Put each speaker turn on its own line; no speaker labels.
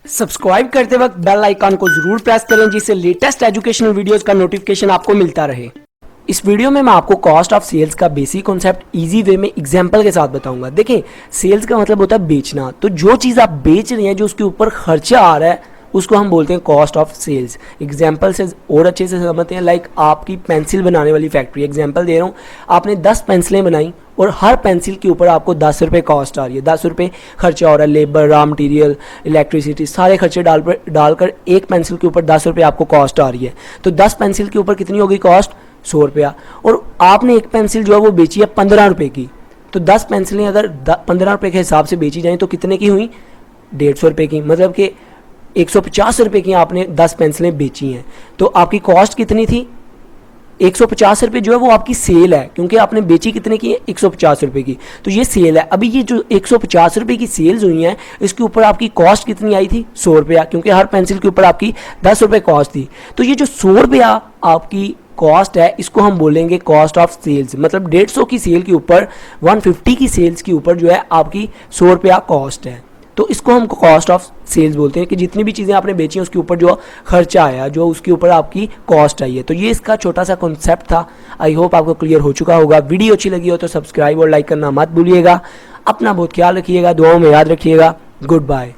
Subscribe करते वक्त bell icon को जरूर प्रेस करें जिससे लेटेस्ट एजुकेशनल वीडियोस का नोटिफिकेशन आपको मिलता रहे। इस वीडियो में मैं आपको कॉस्ट ऑफ सेल्स का बेसिक कॉन्सेप्ट इजी वे में एग्जांपल के साथ बताऊंगा। देखें, सेल्स का मतलब होता है बेचना, तो जो चीज़ आप बेच रहे हैं, जो उसके ऊपर खर्चा आ रहा है, उसको हम बोलते हैं कॉस्ट ऑफ सेल्स। एग्जाम्पल से और अच्छे से समझते हैं। लाइक आपकी पेंसिल बनाने वाली फैक्ट्री, एग्जाम्पल दे रहा हूँ, आपने 10 पेंसिलें बनाई और हर पेंसिल के ऊपर आपको 10 रुपये कॉस्ट आ रही है, 10 रुपये खर्चा हो रहा है, लेबर, रॉ मटीरियल, इलेक्ट्रिसिटी, सारे खर्चे डालकर एक पेंसिल के ऊपर 10 रुपये आपको कॉस्ट आ रही है। तो 10 पेंसिल के ऊपर कितनी होगी कॉस्ट? 100 रुपया। और आपने एक पेंसिल जो है वो बेची है 15 रुपये की, तो 10 पेंसिलें अगर 15 रुपये के हिसाब से बेची जाएँ तो कितने की हुई? 150 रुपये की। मतलब कि 150 रुपये की आपने 10 पेंसिलें बेची हैं, तो आपकी कॉस्ट कितनी थी? 150 रुपये जो है वो आपकी सेल है, क्योंकि आपने बेची कितने की है? 150 रुपये की, तो ये सेल है। अभी ये जो 150 रुपये की सेल्स हुई हैं, इसके ऊपर आपकी कॉस्ट कितनी आई थी? 100 रुपया, क्योंकि हर पेंसिल के ऊपर आपकी 10 रुपये कॉस्ट थी। तो ये जो 100 रुपया आपकी कॉस्ट है, इसको हम बोलेंगे कॉस्ट ऑफ सेल्स। मतलब 150 की सेल के ऊपर, 150 की सेल्स के ऊपर जो है आपकी 100 रुपया कॉस्ट है, तो इसको हम कॉस्ट ऑफ सेल्स बोलते हैं कि जितनी भी चीज़ें आपने बेची हैं उसके ऊपर जो खर्चा आया, जो उसके ऊपर आपकी कॉस्ट आई है। तो ये इसका छोटा सा कॉन्सेप्ट था। आई होप आपको क्लियर हो चुका होगा। वीडियो अच्छी लगी हो तो सब्सक्राइब और लाइक करना मत भूलिएगा। अपना बहुत ख्याल रखिएगा, दुआओं में याद रखिएगा। Good bye.